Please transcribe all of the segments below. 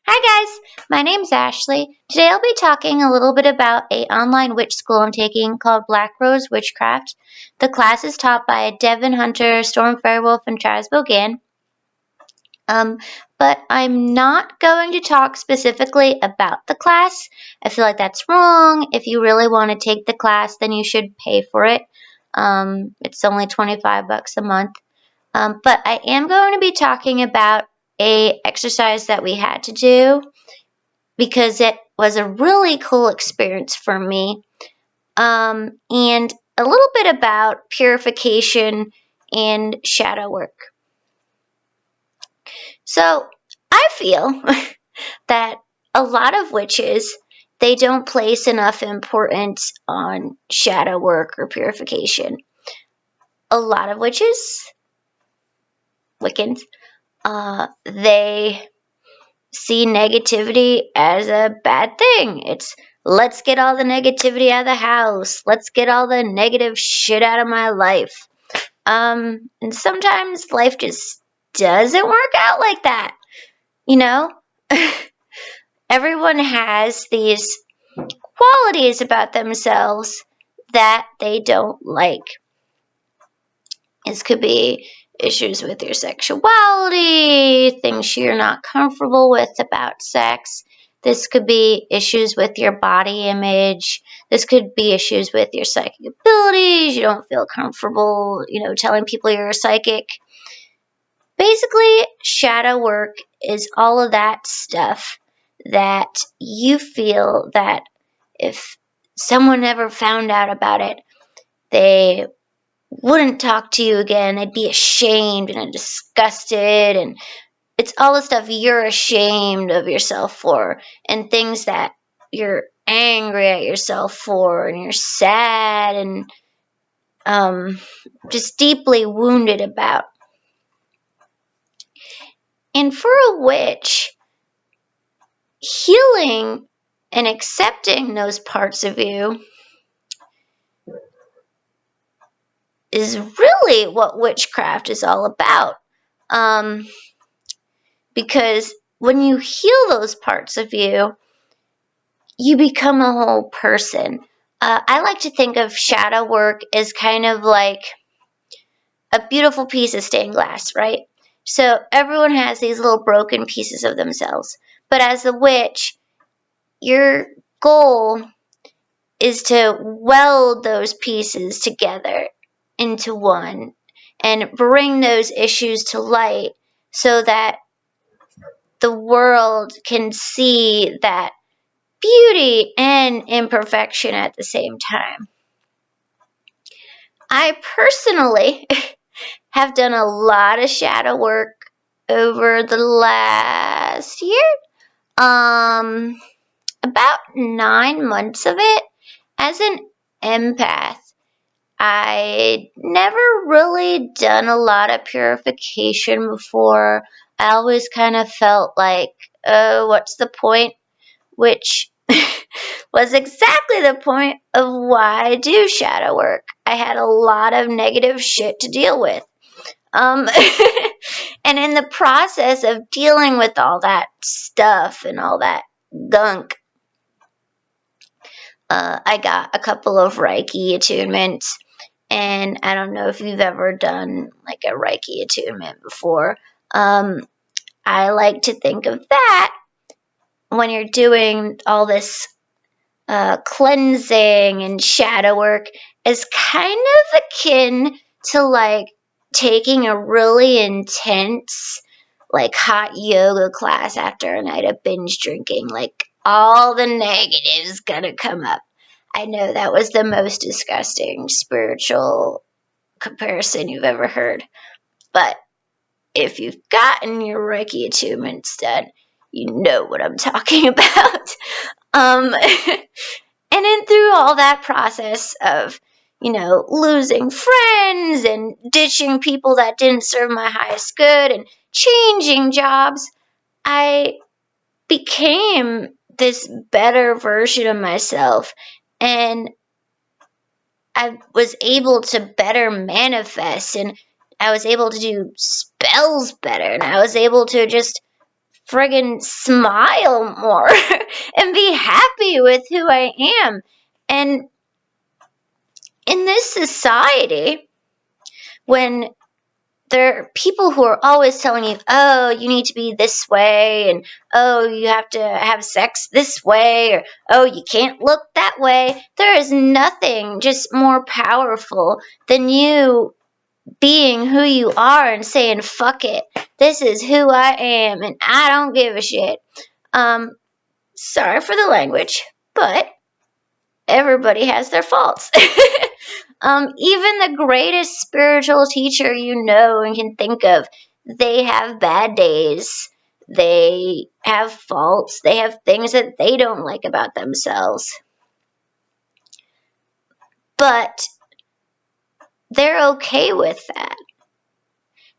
Hi guys, my name's Ashley. Today I'll be talking a little bit about a online witch school I'm taking called Black Rose Witchcraft. The class is taught by Devin Hunter, Storm Fairwolf, and Chaz Bogan. But I'm not going to talk specifically about the class. I feel like that's wrong. If you really want to take the class, then you should pay for it. It's only $25 a month. But I am going to be talking about a exercise that we had to do because it was a really cool experience for me. And a little bit about purification and shadow work. So I feel that a lot of witches, they don't place enough importance on shadow work or purification. A lot of witches, Wiccans, they see negativity as a bad thing. It's let's get all the negativity out of the house. Let's get all the negative shit out of my life. And sometimes life just doesn't work out like that. You know? Everyone has these qualities about themselves that they don't like. This could be issues with your sexuality, things you're not comfortable with about sex. This could be issues with your body image. This could be issues with your psychic abilities. You don't feel comfortable, telling people you're a psychic. Basically, shadow work is all of that stuff that you feel that if someone ever found out about it, they wouldn't talk to you again. They'd be ashamed and disgusted, and it's all the stuff you're ashamed of yourself for, and things that you're angry at yourself for, and you're sad and just deeply wounded about. And for a witch, healing and accepting those parts of you is really what witchcraft is all about. Because when you heal those parts of you, you become a whole person. I like to think of shadow work as kind of like a beautiful piece of stained glass, right? So everyone has these little broken pieces of themselves. But as a witch, your goal is to weld those pieces together into one and bring those issues to light so that the world can see that beauty and imperfection at the same time. I personally have done a lot of shadow work over the last year. About 9 months of it. As an empath, I never really done a lot of purification before. I always kind of felt like, oh, what's the point? Which was exactly the point of why I do shadow work. I had a lot of negative shit to deal with. And in the process of dealing with all that stuff and all that gunk, I got a couple of Reiki attunements. And I don't know if you've ever done like a Reiki attunement before. I like to think of that when you're doing all this cleansing and shadow work as kind of akin to like taking a really intense like hot yoga class after a night of binge drinking. Like all the negatives gonna come up. I know that was the most disgusting spiritual comparison you've ever heard, but if you've gotten your Reiki attunements done, you know what I'm talking about. And then through all that process of, losing friends and ditching people that didn't serve my highest good and changing jobs, I became this better version of myself. And I was able to better manifest, and I was able to do spells better, and I was able to just friggin' smile more and be happy with who I am. And in this society, when there are people who are always telling you, oh, you need to be this way, and oh, you have to have sex this way, or oh, you can't look that way. There is nothing just more powerful than you being who you are and saying, fuck it. This is who I am, and I don't give a shit. Sorry for the language, but everybody has their faults. Even the greatest spiritual teacher you know and can think of, they have bad days. They have faults. They have things that they don't like about themselves. But they're okay with that.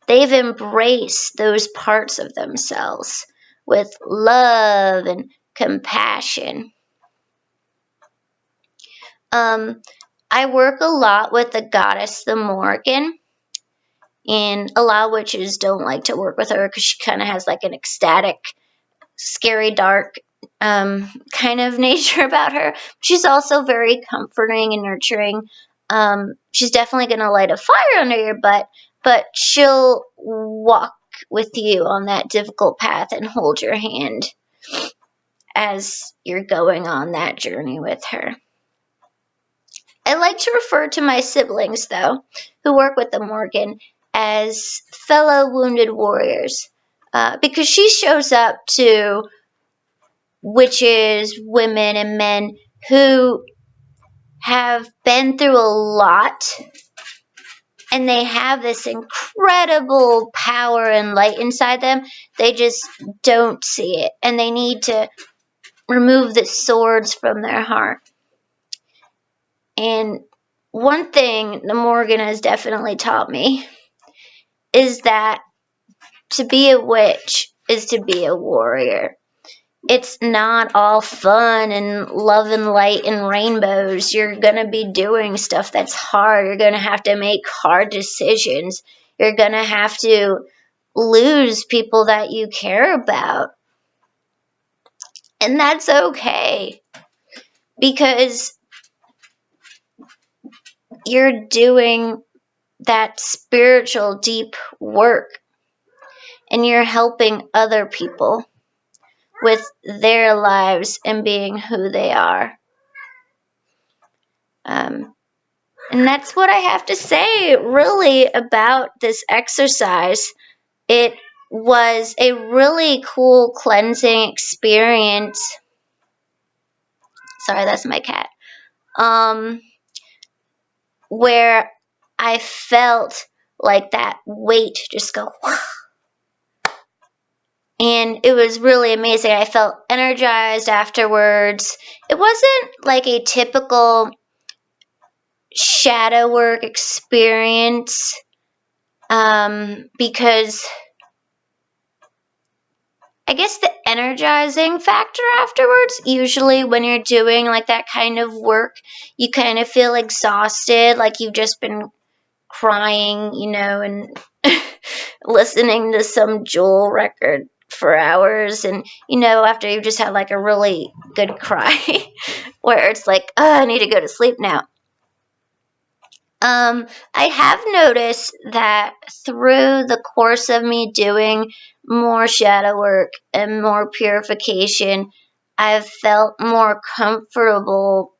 They've embraced those parts of themselves with love and compassion. I work a lot with the goddess, the Morgan, and a lot of witches don't like to work with her because she kind of has like an ecstatic, scary, dark kind of nature about her. She's also very comforting and nurturing. She's definitely going to light a fire under your butt, but she'll walk with you on that difficult path and hold your hand as you're going on that journey with her. I like to refer to my siblings, though, who work with the Morgan, as fellow wounded warriors, because she shows up to witches, women, and men who have been through a lot, and they have this incredible power and light inside them. They just don't see it, and they need to remove the swords from their heart. And one thing the Morgan has definitely taught me is that to be a witch is to be a warrior. It's not all fun and love and light and rainbows. You're going to be doing stuff that's hard. You're going to have to make hard decisions. You're going to have to lose people that you care about. And that's okay, because you're doing that spiritual deep work, and you're helping other people with their lives and being who they are. And that's what I have to say really about this exercise. It was a really cool cleansing experience. Sorry, that's my cat. Where I felt like that weight just go, and it was really amazing. I felt energized afterwards. It wasn't like a typical shadow work experience, because I guess the energizing factor afterwards, usually when you're doing like that kind of work, you kind of feel exhausted, like you've just been crying, and listening to some Jewel record for hours, and after you've just had like a really good cry where it's like, oh, I need to go to sleep now. I have noticed that through the course of me doing more shadow work and more purification, I've felt more comfortable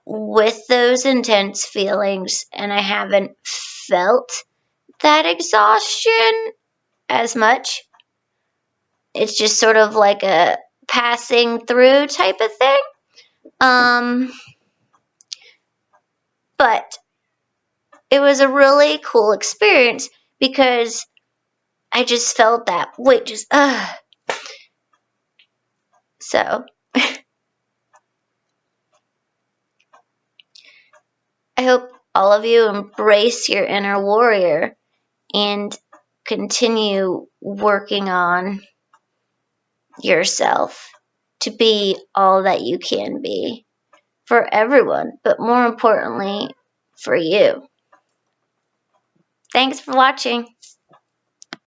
with those intense feelings, and I haven't felt that exhaustion as much. It's just sort of like a passing through type of thing. But it was a really cool experience because I just felt that weight just, So, I hope all of you embrace your inner warrior and continue working on yourself to be all that you can be for everyone, but more importantly, for you. Thanks for watching.